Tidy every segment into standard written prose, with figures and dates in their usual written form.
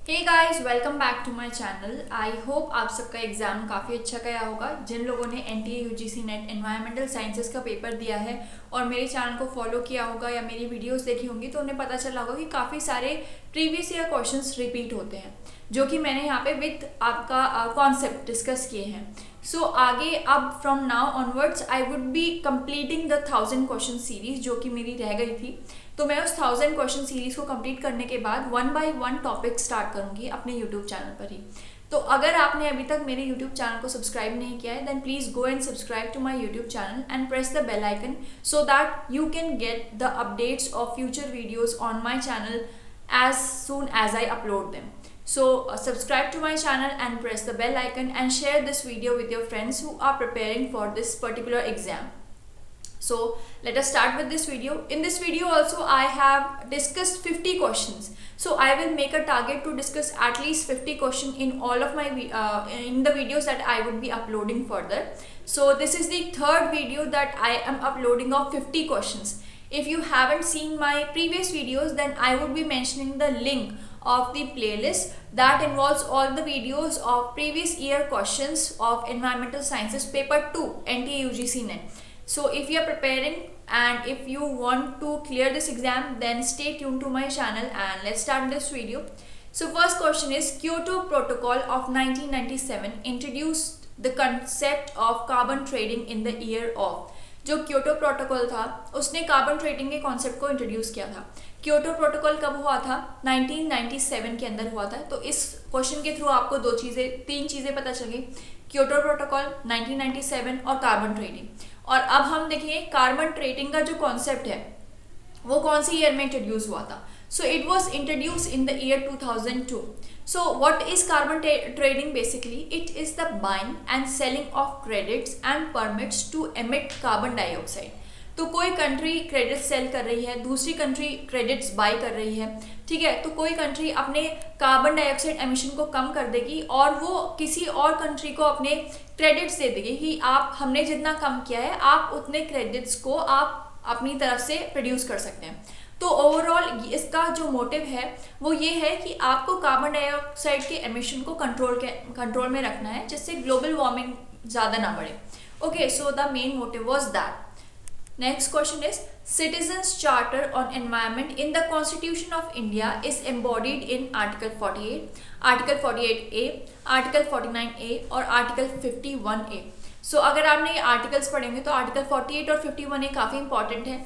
Hey guys, welcome back to my channel. I hope आप सबका exam काफ़ी अच्छा गया होगा। जिन लोगों ने NTA UGC net environmental sciences का पेपर दिया है और मेरे चैनल को फॉलो किया होगा या मेरी वीडियोस देखी होंगी तो उन्हें पता चला होगा कि काफ़ी सारे प्रीवियस ईयर क्वेश्चंस रिपीट होते हैं, जो कि मैंने यहाँ पे विद आपका कॉन्सेप्ट डिस्कस किए हैं। सो आगे अब from now onwards I would be completing the 1000 question series जो कि मेरी रह गई थी। तो मैं उस 1000 क्वेश्चन सीरीज को कंप्लीट करने के बाद 1 बाय 1 टॉपिक स्टार्ट करूंगी अपने यूट्यूब चैनल पर ही। तो अगर आपने अभी तक मेरे यूट्यूब चैनल को सब्सक्राइब नहीं किया है then please go and subscribe to my YouTube channel and press the bell icon so that you can get the updates of future videos on my channel as soon as I upload them. So subscribe to my channel and press the bell icon and share this video with your friends who are preparing for this particular exam. So let us start with this video. In this video also I have discussed 50 questions. So I will make a target to discuss at least 50 questions in all of my in the videos that I would be uploading further. So this is the third video that I am uploading of 50 questions. If you haven't seen my previous videos then I would be mentioning the link of the playlist that involves all the videos of previous year questions of environmental sciences paper 2 NTA UGC NET. So if you are preparing and if you want to clear this exam then stay tuned to my channel and let's start this video. So first question is Kyoto Protocol of 1997 introduced the concept of carbon trading in the year of। जो Kyoto protocol था उसने carbon trading के concept को introduce किया था। Kyoto protocol कब हुआ था? 1997 के अंदर हुआ था। तो इस क्वेश्चन के थ्रू आपको तीन चीज़ें पता चली, क्योटो प्रोटोकॉल, 1997 और कार्बन ट्रेडिंग। और अब हम देखिए कार्बन ट्रेडिंग का जो कॉन्सेप्ट है वो कौन सी ईयर में इंट्रोड्यूस हुआ था। So it was introduced in the year 2002. So what is carbon trading basically? It is the buying and selling of credits and permits to emit carbon dioxide. तो कोई कंट्री क्रेडिट सेल कर रही है, दूसरी country credits bye कर रही है, ठीक है। तो कोई कंट्री अपने कार्बन डाइऑक्साइड एमिशन को कम कर देगी और वो किसी और कंट्री को अपने क्रेडिट्स दे देगी कि आप हमने जितना कम किया है आप उतने क्रेडिट्स को आप अपनी तरफ से प्रोड्यूस कर सकते हैं। तो ओवरऑल इसका जो मोटिव है वो ये है कि आपको कार्बन डाइऑक्साइड के एमिशन को कंट्रोल में रखना है जिससे ग्लोबल वार्मिंग ज़्यादा ना बढ़े। Okay, so the main motive was that. Next question is Citizens Charter on Environment in the Constitution of India is embodied in Article 48, Article 48A, Article 49A और Article 51A। So अगर आपने ये articles पढ़ेंगे तो Article 48 और 51A काफ़ी important है,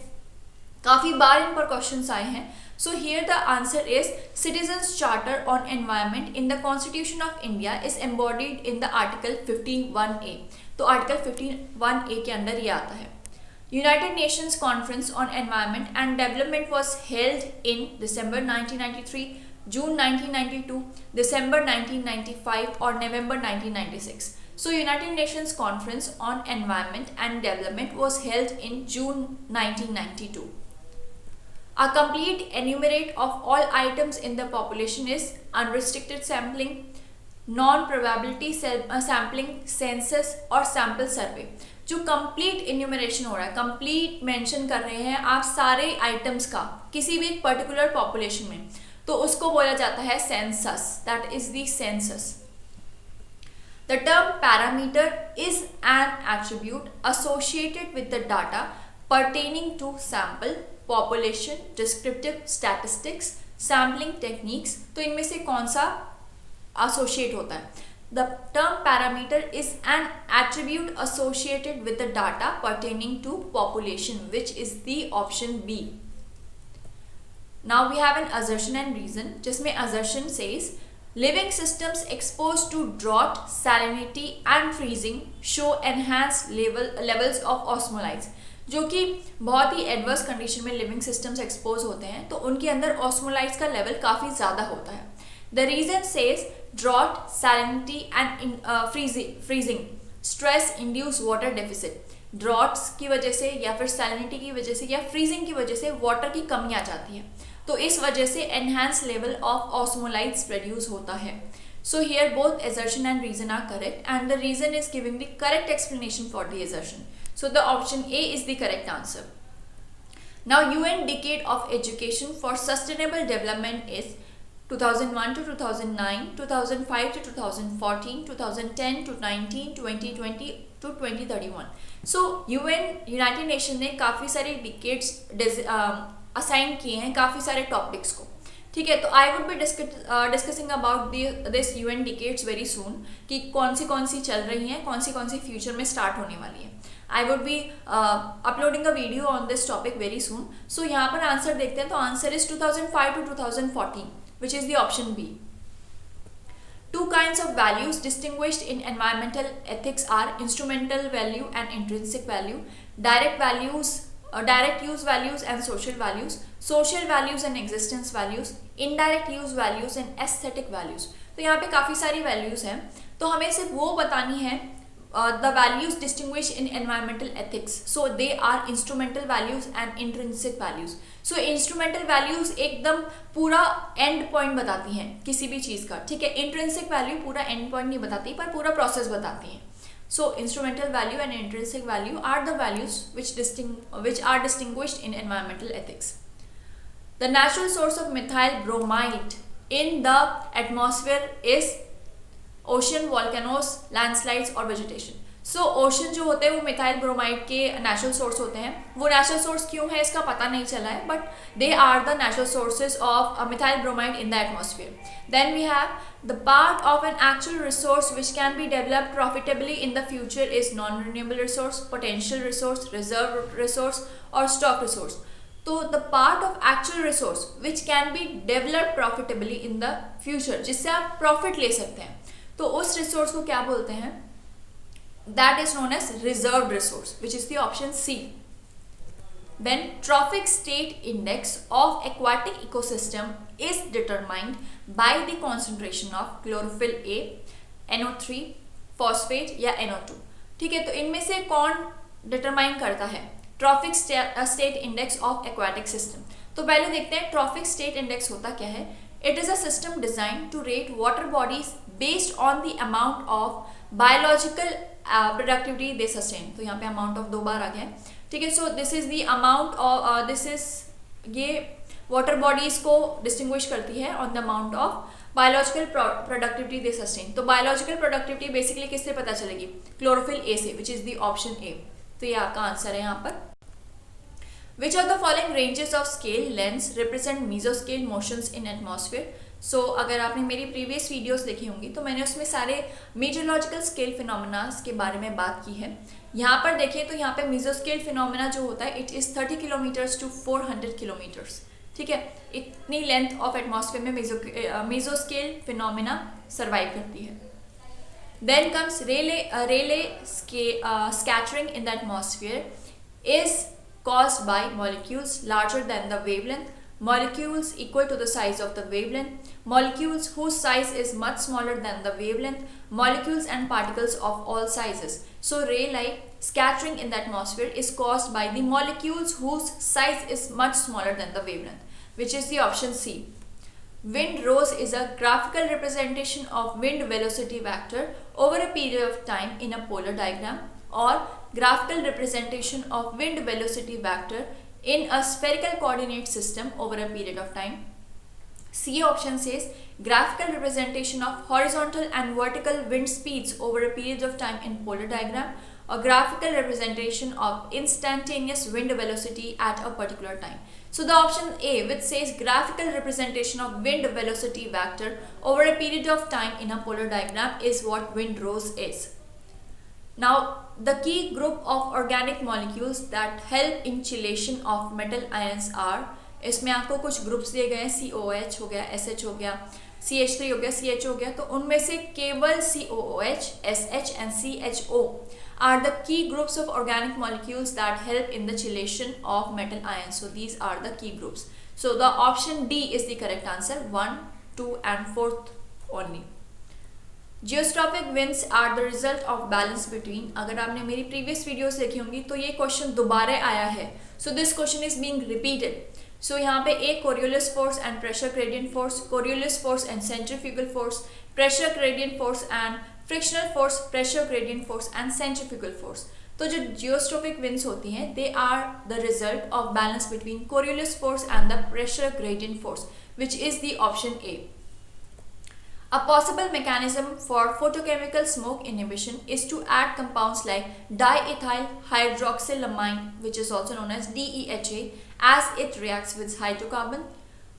काफ़ी बार इन पर क्वेश्चंस आए हैं। So here the answer is citizens charter on environment in the constitution of India is embodied in the article 51A। तो आर्टिकल 51A के अंदर ये आता है। United Nations conference on environment and development was held in December 1993, June 1992, December 1995 और नवंबर 1996। So United Nations Conference on Environment and Development was held in June 1992. A complete enumerate of all items in the population is unrestricted sampling, non-probability sampling, census और sample survey। जो complete enumeration हो रहा है, complete mention कर रहे हैं आप सारे items का किसी भी एक particular population में, तो उसको बोला जाता है census, that is the census। The term parameter is an attribute associated with the data pertaining to sample, population, descriptive statistics, sampling techniques। तो इनमें से कौन सा associate होता है? The term parameter is an attribute associated with the data pertaining to population, which is the option B. Now we have an assertion and reason, जिसमें assertion says living systems exposed to drought, salinity and freezing show enhanced levels of osmolytes। जो कि बहुत ही adverse condition में living systems expose होते हैं तो उनके अंदर ऑस्मोलाइट्स का लेवल काफ़ी ज़्यादा होता है। The reason says drought, salinity and freezing stress induce water deficit. Droughts की वजह से या फिर सैलिनिटी की वजह से या फ्रीजिंग की वजह से वाटर की कमी आ जाती है, तो इस वजह से एनहांस लेवल ऑफ ऑस्मोलाइट्स प्रोड्यूस होता है। So here both assertion and reason are correct and the reason is giving the correct explanation for the assertion. So the option A is the correct answer. Now UN Decade of Education for Sustainable Development is 2001 to 2009, 2005 to 2014, 2010 to 19, 2020 to 2031. So United nation ने काफ़ी सारे decades assign किए हैं काफ़ी सारे topics को, ठीक है। तो आई would be discussing about this UN decades very soon कि कौन सी चल रही हैं, कौन सी फ्यूचर में स्टार्ट होने वाली है। I would be uploading a video on this topic very soon. So यहाँ पर आंसर देखते हैं, तो answer is 2005 to 2014, which is the option B. Two kinds of values distinguished in environmental ethics are instrumental value and intrinsic value, direct use values and social values and existence values, indirect use values and aesthetic values. तो यहाँ पे काफ़ी सारी values हैं, तो हमें सिर्फ वो बतानी है the values distinguished in environmental ethics. So they are instrumental values and intrinsic values. So instrumental values एकदम पूरा end point बताती हैं किसी भी चीज़ का, ठीक है। intrinsic value पूरा end point नहीं बताती पर पूरा process बताती हैं। So instrumental value and intrinsic value are the values which are distinguished in environmental ethics. The natural source of methyl bromide in the atmosphere is ocean, volcanoes, landslides और vegetation. सो ocean जो होते हैं वो methyl bromide के natural source होते हैं। वो natural source क्यों है इसका पता नहीं चला है, but they are the natural sources of methyl bromide in the atmosphere. Then we have the part of an actual resource which can be developed profitably in the future is non renewable resource, potential resource, reserve resource और stock resource. तो the part of actual resource which can be developed profitably in the future, जिससे आप profit ले सकते हैं, तो उस resource को क्या बोलते हैं? That is known as reserve resource, which is the option C. Then trophic state index of aquatic ecosystem is determined by the concentration of chlorophyll A, NO3, phosphate या NO2, ठीक है। तो इनमें से कौन डिटरमाइन करता है trophic state index of aquatic system? तो पहले देखते हैं ट्रॉफिक स्टेट इंडेक्स होता क्या है। It is a system designed to rate water bodies based on the amount of biological productivity they sustain. तो यहाँ पे amount of 2 बार आ गया है, ठीक है। So this is the amount of ये water bodies को distinguish करती है on the amount of biological productivity they sustain. तो biological productivity basically किससे पता चलेगी? Chlorophyll A से, which is the option A. तो ये आपका आंसर है यहाँ पर। Which of the following ranges of scale lengths represent mesoscale motions in atmosphere? So अगर आपने मेरी previous videos देखी होंगी तो मैंने उसमें सारे meteorological scale phenomena के बारे में बात की है। यहाँ पर देखिए तो यहाँ पे mesoscale phenomena जो होता है it is 30 kilometers to 400 kilometers, ठीक है। इतनी length of atmosphere में mesoscale phenomena survive करती है। Then comes Rayleigh scattering in the atmosphere is caused by molecules larger than the wavelength, molecules equal to the size of the wavelength, molecules whose size is much smaller than the wavelength, molecules and particles of all sizes. So Rayleigh scattering in the atmosphere is caused by the molecules whose size is much smaller than the wavelength, which is the option C. Wind rose is a graphical representation of wind velocity vector over a period of time in a polar diagram, or graphical representation of wind velocity vector in a spherical coordinate system over a period of time. C option says graphical representation of horizontal and vertical wind speeds over a period of time in polar diagram, or graphical representation of instantaneous wind velocity at a particular time. So the option A, which says graphical representation of wind velocity vector over a period of time in a polar diagram, is what wind rose is. Now the key group of organic molecules that help in chelation of metal ions are, इसमें आपको कुछ groups दिए गए हैं, COOH हो गया, SH हो गया, CH3 हो गया, CH हो गया। तो उनमें से केवल COOH, SH and CHO are the key groups of organic molecules that help in the chelation of metal ions. So these are the key groups. So the option D is the correct answer, 1, 2 and 4th only. Geostrophic winds are the result of balance between. अगर आपने मेरी previous videos देखी होंगी तो ये question दोबारा आया है। So this question is being repeated. So यहाँ पे एक Coriolis force and pressure gradient force, Coriolis force and centrifugal force, pressure gradient force and frictional force, pressure gradient force and centrifugal force. तो जो geostrophic winds होती हैं they are the result of balance between Coriolis force and the pressure gradient force, which is the option A. A possible mechanism for photochemical smoke inhibition is to add compounds like diethyl hydroxylamine, which is also known as DEHA, as it reacts with hydrocarbon,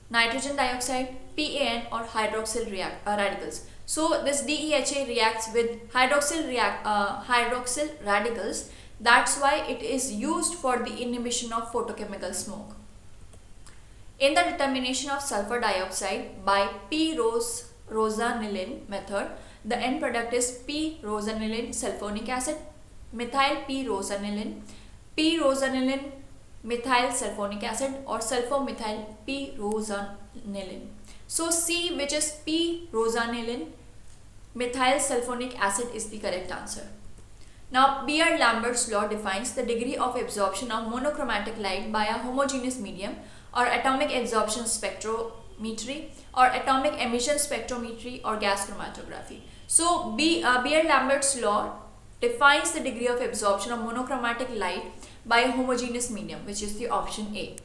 nitrogen dioxide, PAN or hydroxyl radicals. So this DEHA reacts with hydroxyl radicals. That's why it is used for the inhibition of photochemical smoke. In the determination of sulfur dioxide by p-rosanilin method, the end product is p-rosanilin sulfonic acid, methyl p-rosanilin, p-rosanilin methyl sulfonic acid or sulfomethyl p-rosanilin. So C, which is p-rosanilin methyl sulfonic acid, is the correct answer. Now Beer-Lambert's law defines the degree of absorption of monochromatic light by a homogeneous medium or atomic absorption spectrometry or atomic emission spectrometry or gas chromatography. So Beer-Lambert's law defines the degree of absorption of monochromatic light by a homogeneous medium, which is the option A.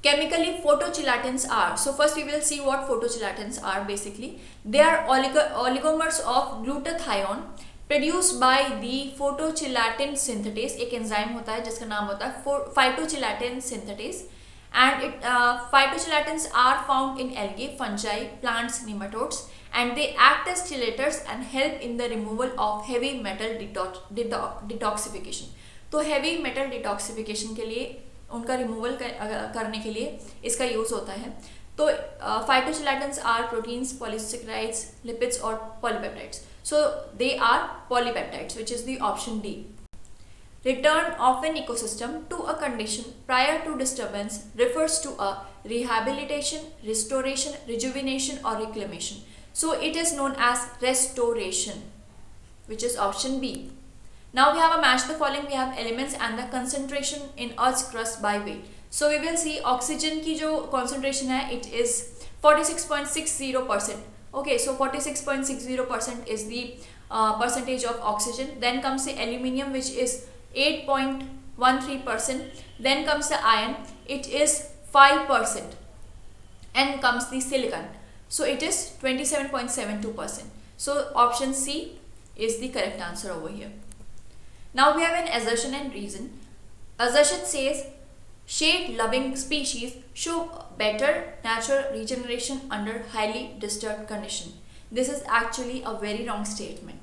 Chemically, photochelatins are, so first we will see what photochelatins are. Basically they are oligomers of glutathione produced by the photogelatin synthetase. एक enzyme होता है जिसका नाम होता है phytogelatin synthetase, and phytogelatins are found in algae, fungi, plants, nematodes, and they act as chelators and help in the removal of heavy metal detoxification. तो heavy metal detoxification के लिए, उनका रिमूवल करने के लिए इसका यूज होता है. तो phytogelatins are proteins, polysaccharides, lipids और polypeptides. So they are polypeptides, which is the option D. Return of an ecosystem to a condition prior to disturbance refers to a rehabilitation, restoration, rejuvenation or reclamation. So it is known as restoration, which is option B. Now we have a match the following. We have elements and the concentration in Earth's crust by weight. So we will see oxygen की जो concentration है, it is 46.60%. Okay, so 46.60% is the percentage of oxygen. Then comes the aluminium, which is 8.13%. Then comes the iron, it is 5%. And comes the silicon, so it is 27.72%. So option C is the correct answer over here. Now we have an assertion and reason. Assertion says shade-loving species show better natural regeneration under highly disturbed condition. This is actually a very wrong statement.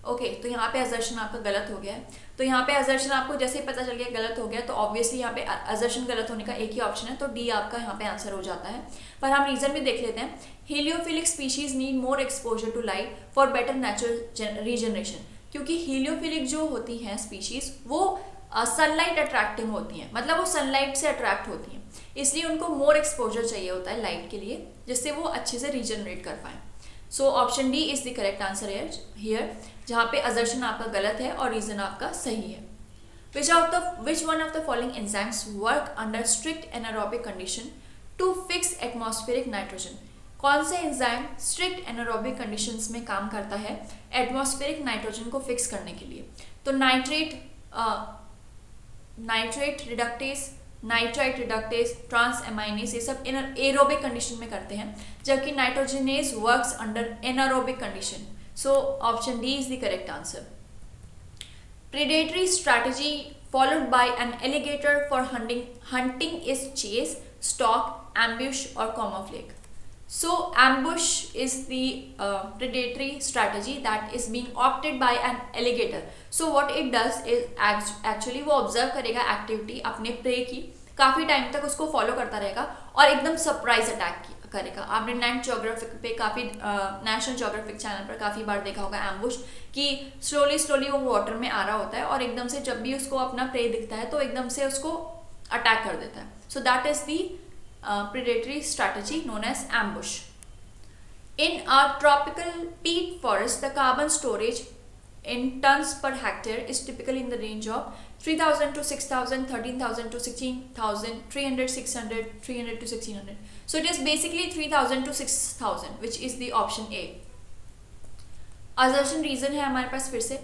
Okay तो यहाँ पे assertion आपका गलत हो गया है. तो यहाँ पे assertion आपको जैसे ही पता चल गया गलत हो गया, तो ऑब्वियसली यहाँ पे assertion गलत होने का एक ही ऑप्शन है, तो डी आपका यहाँ पे आंसर हो जाता है. पर हम रीजन भी देख लेते हैं. Heliophilic species need more exposure to light for better natural regeneration. क्योंकि हीलियोफिलिक जो होती हैं स्पीशीज वो सनलाइट अट्रैक्टिंग होती हैं, मतलब वो सनलाइट से अट्रैक्ट होती हैं, इसलिए उनको मोर एक्सपोजर चाहिए होता है लाइट के लिए, जिससे वो अच्छे से रीजनरेट कर पाएँ. सो option D is the correct answer here, जहाँ पे असर्शन आपका गलत है और रीजन आपका सही है. Which one of the following enzymes work under strict anaerobic condition to fix atmospheric nitrogen. कौन सा एंजाइम स्ट्रिक्ट एनारोबिक कंडीशंस में काम करता है एटमॉस्फेरिक नाइट्रोजन को फिक्स करने के लिए? तो nitrate reductase, nitrite reductase, transaminase, ये सब एरोबिक कंडीशन में करते हैं, जबकि nitrogenase works under anaerobic condition. So option D is the correct answer. Predatory strategy followed by an alligator for hunting is chase, stalk, ambush or camouflage. So ambush is the predatory strategy that is being opted by an alligator. So what it does is actually वो observe करेगा activity अपने prey की, काफ़ी time तक उसको follow करता रहेगा और एकदम surprise attack करेगा. आपने नेट जोग्राफिक पे काफ़ी नेशनल जोग्राफिक चैनल पर काफ़ी बार देखा होगा एम्बुश कि स्लोली वो वाटर में आ रहा होता है और एकदम से जब भी उसको अपना प्रे दिखता है तो एकदम से उसको अटैक कर देता है. So that is the predatory strategy known as ambush. In a tropical peat forest the carbon storage in tons per hectare is typically in the range of 3,000 to 6,000, 13,000 to 16,000, 300, 600, 300 to 1,600. So it is basically 3,000 to 6,000, which is the option A. Assertion reason है हमारे पास फिर से.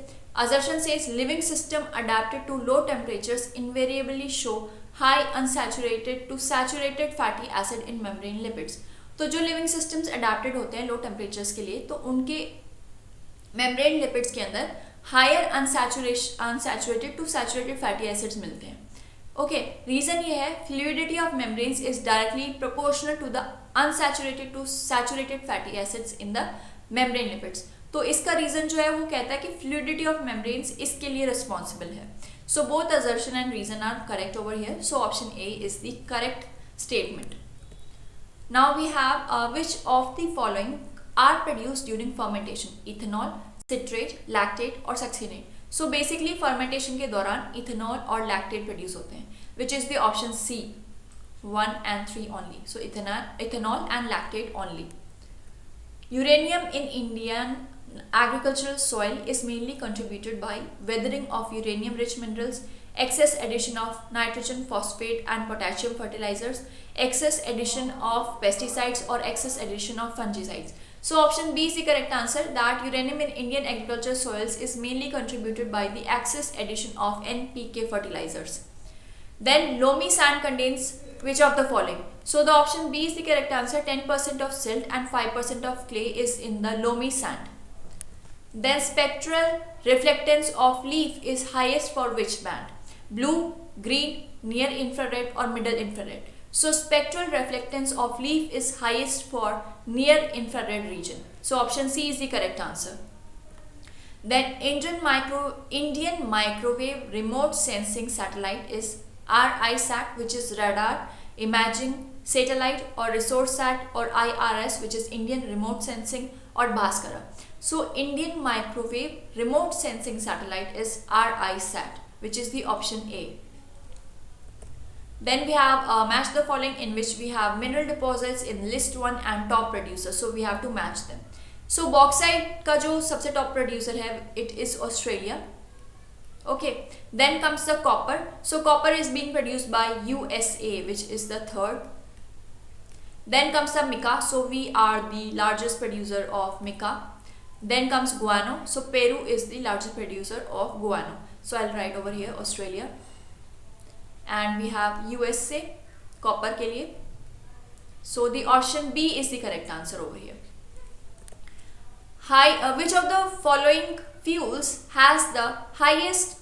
Assertion says living system adapted to low temperatures invariably show high unsaturated to saturated fatty acid in membrane lipids. तो जो living systems adapted होते हैं लो temperatures के लिए, तो उनके मेम्ब्रेन लिपिड्स के अंदर higher unsaturated to saturated fatty acids मिलते हैं। ओके, रीजन ये है fluidity of membranes is directly proportional to the unsaturated to saturated fatty acids in the membrane lipids. तो इसका रीजन जो है वो कहता है कि फ्लूइडिटी ऑफ मेम्ब्रेन्स इसके लिए रिस्पॉन्सिबल है। So both assertion and reason are correct over here, so option A is the correct statement. Now we have which of the following are produced during fermentation? Ethanol, citrate, lactate और सक्सिनेट। So basically fermentation के दौरान ethanol और lactate produce होते हैं, which is the option C 1 and 3 only. So ethanol and lactate only. Uranium in Indian agricultural soil is mainly contributed by weathering of uranium rich minerals, excess addition of nitrogen, phosphate and potassium fertilizers, excess addition of pesticides or excess addition of fungicides. So option B is the correct answer, that uranium in Indian agricultural soils is mainly contributed by the excess addition of NPK fertilizers. Then loamy sand contains which of the following? So the option B is the correct answer, 10% of silt and 5% of clay is in the loamy sand. Then spectral reflectance of leaf is highest for which band? Blue, green, near infrared or middle infrared. So spectral reflectance of leaf is highest for near infrared region. So option C is the correct answer. Then Indian microwave remote sensing satellite is RISAT, which is radar, imaging satellite, or resource sat, or IRS, which is Indian remote sensing, or Bhaskara. So Indian microwave remote sensing satellite is RISAT, which is the option A. Then we have match the following, in which we have mineral deposits in list 1 and top producer. So we have to match them. So bauxite का जो सबसे top producer है, it is Australia. Okay, then comes the copper. So copper is being produced by USA, which is the third. Then comes the mica. So we are the largest producer of mica. Then comes guano. So Peru is the largest producer of guano. So I'll write over here Australia. And we have USA copper के लिए. So the option B is the correct answer over here. Which of the following fuels has the highest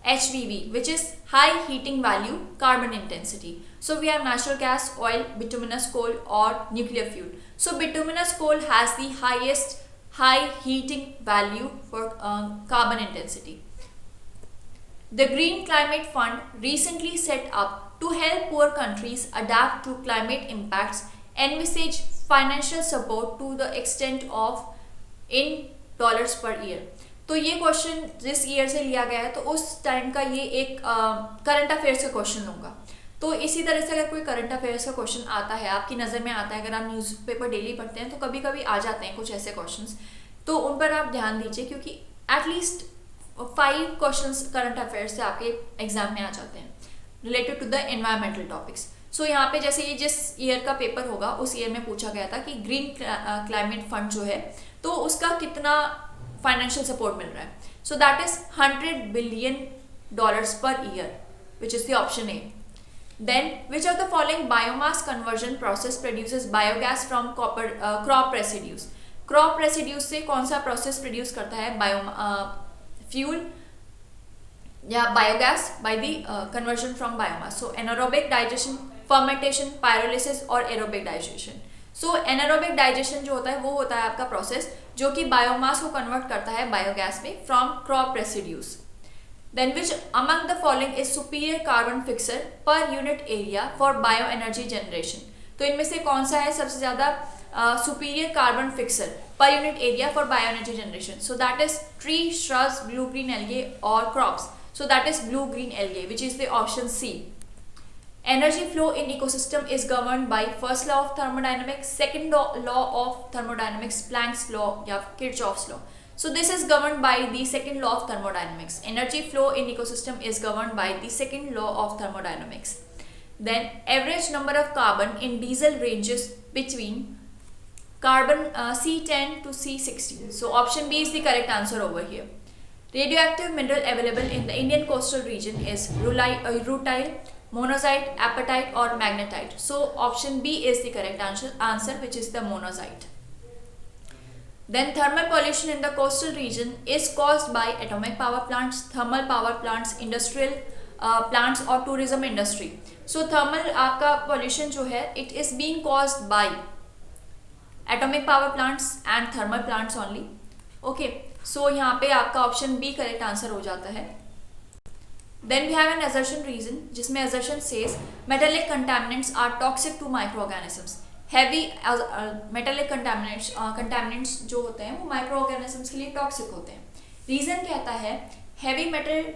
HVV, which is high heating value carbon intensity? So we have natural gas, oil, bituminous coal or nuclear fuel. So bituminous coal has the highest high heating value for carbon intensity. The Green Climate Fund recently set up to help poor countries adapt to climate impacts envisage financial support to the extent of in dollars per year. तो ये question जिस year से लिया गया है तो उस time का ये एक करंट अफेयर्स का क्वेश्चन होगा। तो इसी तरह से अगर कोई करंट अफेयर्स का क्वेश्चन आता है, आपकी नज़र में आता है, अगर आप न्यूज़पेपर डेली पढ़ते हैं तो कभी कभी आ जाते हैं कुछ ऐसे क्वेश्चंस, तो उन पर आप ध्यान दीजिए, क्योंकि एटलीस्ट 5 क्वेश्चंस करंट अफेयर्स से आपके एग्जाम में आ जाते हैं related to the environmental topics. So यहाँ पे जैसे ये जिस ईयर का पेपर होगा उस ईयर में पूछा गया था कि ग्रीन क्लाइमेट फंड जो है तो उसका कितना फाइनेंशियल सपोर्ट मिल रहा है। So that is $100 billion per year, which is the option A. Then which of the following biomass conversion process produces biogas from crop residues? Crop residues से कौन सा प्रोसेस प्रोड्यूस करता है फ्यूल या biogas by the conversion from biomass? So anaerobic digestion, fermentation, pyrolysis और aerobic digestion. सो anaerobic digestion जो होता है वो होता है आपका प्रोसेस जो कि बायोमास को कन्वर्ट करता है बायोगैस में from crop residues. Then which among the following is superior carbon fixer per unit area for bioenergy generation? तो इनमें से कौन सा है सबसे ज़्यादा superior carbon fixer per unit area for bioenergy generation? So that is tree, shrubs, blue green algae or crops. So that is blue green algae, which is the option C. Energy flow in ecosystem is governed by first law of thermodynamics, second law of thermodynamics, Planck's law या Kirchhoff's law. So this is governed by the second law of thermodynamics. Energy flow in ecosystem is governed by the second law of thermodynamics. Then average number of carbon in diesel ranges between carbon C10 to C16. So option B is the correct answer over here. Radioactive mineral available in the Indian coastal region is rutile, monazite, apatite or magnetite. So option B is the correct answer, which is the monazite. Then thermal pollution in the coastal region is caused by atomic power plants, thermal power plants, industrial plants और tourism industry. So thermal आपका pollution जो है it is being caused by atomic power plants and thermal plants only. Okay, so यहाँ पे आपका option B correct answer हो जाता है. Then we have an assertion reason जिसमें assertion says metallic contaminants are toxic to microorganisms. Heavy metallic contaminants जो होते हैं वो microorganisms के लिए toxic होते हैं. Reason कहता है heavy metal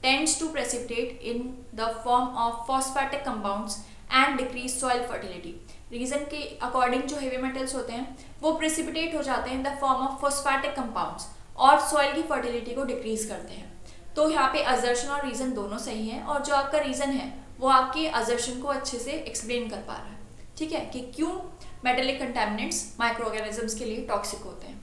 tends to precipitate in the form of phosphatic compounds and decrease soil fertility. Reason के according जो heavy metals होते हैं वो precipitate हो जाते हैं in the form of phosphatic compounds और soil की fertility को decrease करते हैं. तो यहाँ पे assertion और reason दोनों सही हैं और जो आपका reason है वो आपके assertion को अच्छे से explain कर पा रहा है. ठीक है कि क्यों मेटेलिक कंटामिनेंट्स माइक्रोऑर्गेनिजम्स के लिए टॉक्सिक होते हैं.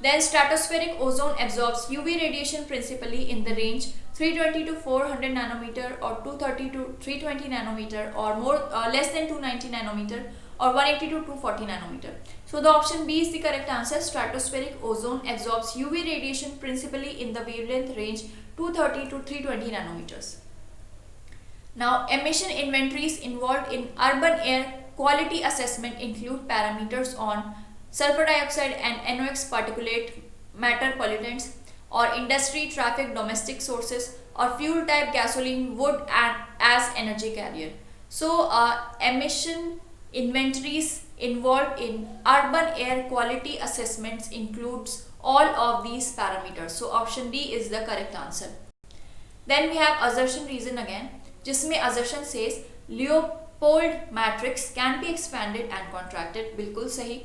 Then stratospheric ozone absorbs UV radiation principally in the range 320 to 400 nanometer or 230 to 320 nanometer or more less than 290 nanometer or 180 to 240 nanometer. So the option B is the correct answer. Stratospheric ozone absorbs UV radiation principally in the wavelength range 230 to 320 nanometers. Now emission inventories involved in urban air quality assessment include parameters on sulfur dioxide and NOx particulate matter pollutants or industry, traffic, domestic sources or fuel type gasoline, wood and as energy carrier. So emission inventories involved in urban air quality assessments includes all of these parameters. So option D is the correct answer. Then we have assertion reason again जिसमें assertion says Leopold matrix can be expanded and contracted. बिल्कुल सही.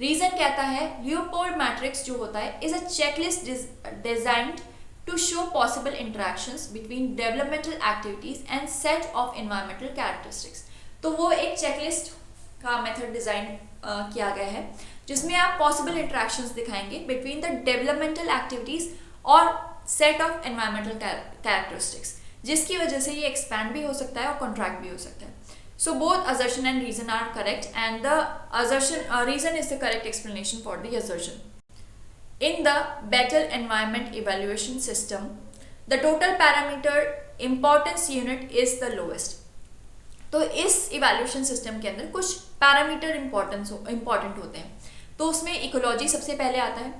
Reason कहता है Leopold matrix जो होता है is a checklist designed to show possible interactions between developmental activities and set of environmental characteristics. तो वो एक checklist का मेथड डिजाइन किया गया है जिसमें आप possible interactions दिखाएंगे between the developmental activities और set of environmental characteristics, जिसकी वजह से ये expand भी हो सकता है और contract भी हो सकता है. So both assertion and reason are correct and the assertion reason is the correct explanation for the assertion. In the Bechtel environment evaluation system, the total parameter importance unit is the lowest. तो इस evaluation system के अंदर कुछ parameter important होते हैं. तो उसमें ecology सबसे पहले आता है,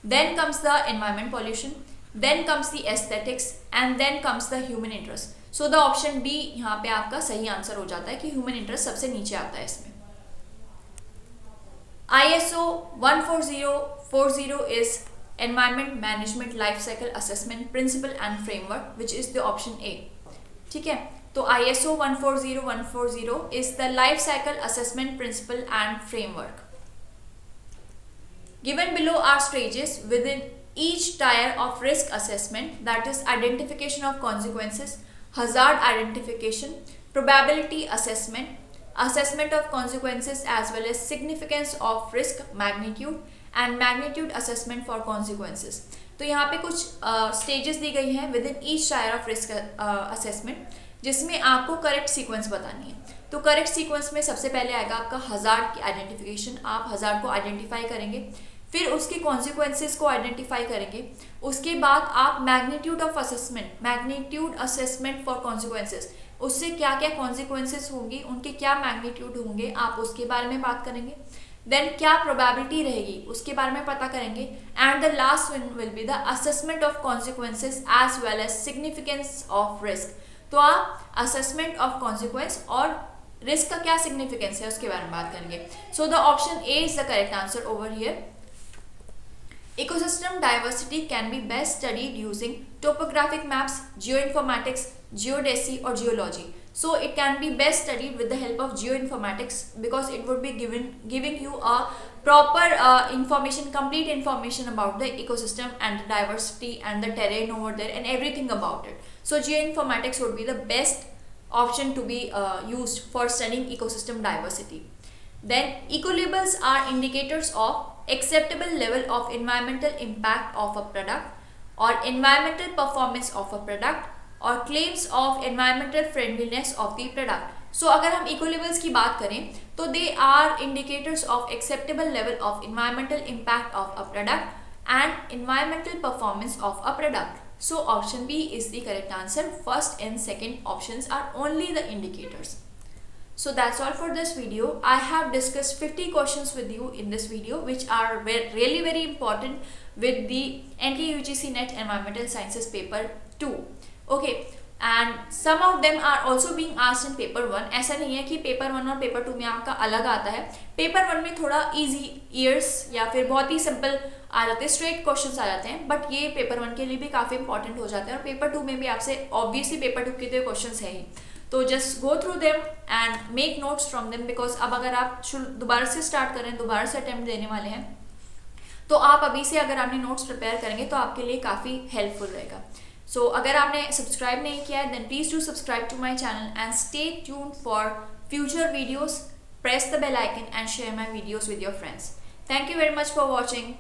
then comes the environment pollution, then comes the aesthetics and then comes the human interest. So the option B यहाँ पे आपका सही आंसर हो जाता है कि human interest सबसे नीचे आता है इसमें. ISO 14040 is Environment Management Life Cycle Assessment Principle and Framework, which is the option A. ठीक है, तो ISO 14040 is the Life Cycle Assessment Principle and Framework. Given below are stages within each tier of risk assessment, that is identification of consequences, hazard identification, probability assessment, assessment of consequences as well as significance of risk magnitude and magnitude assessment for consequences. तो यहाँ पे कुछ stages दी गई हैं within each tier of risk assessment जिसमें आपको correct sequence बतानी है. तो correct sequence में सबसे पहले आएगा आपका hazard की identification. आप hazard को identify करेंगे, फिर उसके consequences को identify करेंगे, उसके बाद आप magnitude of assessment, magnitude assessment for consequences, उससे क्या क्या consequences होंगी, उनके क्या magnitude होंगे, आप उसके बारे में बात करेंगे. Then क्या probability रहेगी उसके बारे में पता करेंगे. And the last one will be the assessment of consequences as well as significance of risk. तो आप assessment of consequence और risk का क्या significance है उसके बारे में बात करेंगे. So the option A is the correct answer over here. Ecosystem diversity can be best studied using topographic maps, geoinformatics, geodesy or geology. So it can be best studied with the help of geoinformatics because it would be giving you a proper information, complete information about the ecosystem and the diversity and the terrain over there and everything about it. So geoinformatics would be the best option to be used for studying ecosystem diversity. Then ecolabels are indicators of acceptable level of environmental impact of a product or environmental performance of a product और claims of environmental friendliness of the product. So अगर हम eco levels की बात करें तो they are indicators of acceptable level of environmental impact of a product and environmental performance of a product. So option B is the correct answer. First and second options are only the indicators. So that's all for this video. I have discussed 50 questions with you in this video, which are really very important with the NTA UGC NET Environmental Sciences paper 2. Okay. And some of them are also being asked in paper 1. ऐसा नहीं है कि paper 1 और paper 2 में आपका अलग आता है। paper 1 में थोड़ा easy years या फिर बहुत ही simple आ जाते हैं, स्ट्रेट क्वेश्चंस आ जाते हैं, बट ये पेपर 1 के लिए भी काफ़ी इंपॉर्टेंट हो जाते हैं और पेपर 2 में भी आपसे ऑब्वियसली पेपर 2 के तो क्वेश्चंस है ही। तो just go through them and make notes from them, because अब अगर आप दोबारा से स्टार्ट करें, दोबारा से अटेम्प्ट देने वाले हैं, तो आप अभी से अगर आपने नोट्स प्रिपेयर करेंगे तो आपके लिए काफ़ी हेल्पफुल रहेगा। सो अगर आपने सब्सक्राइब नहीं किया है then please do subscribe to my channel and stay tune for future videos, press the bell icon and share my videos with your friends. Thank you very much for watching.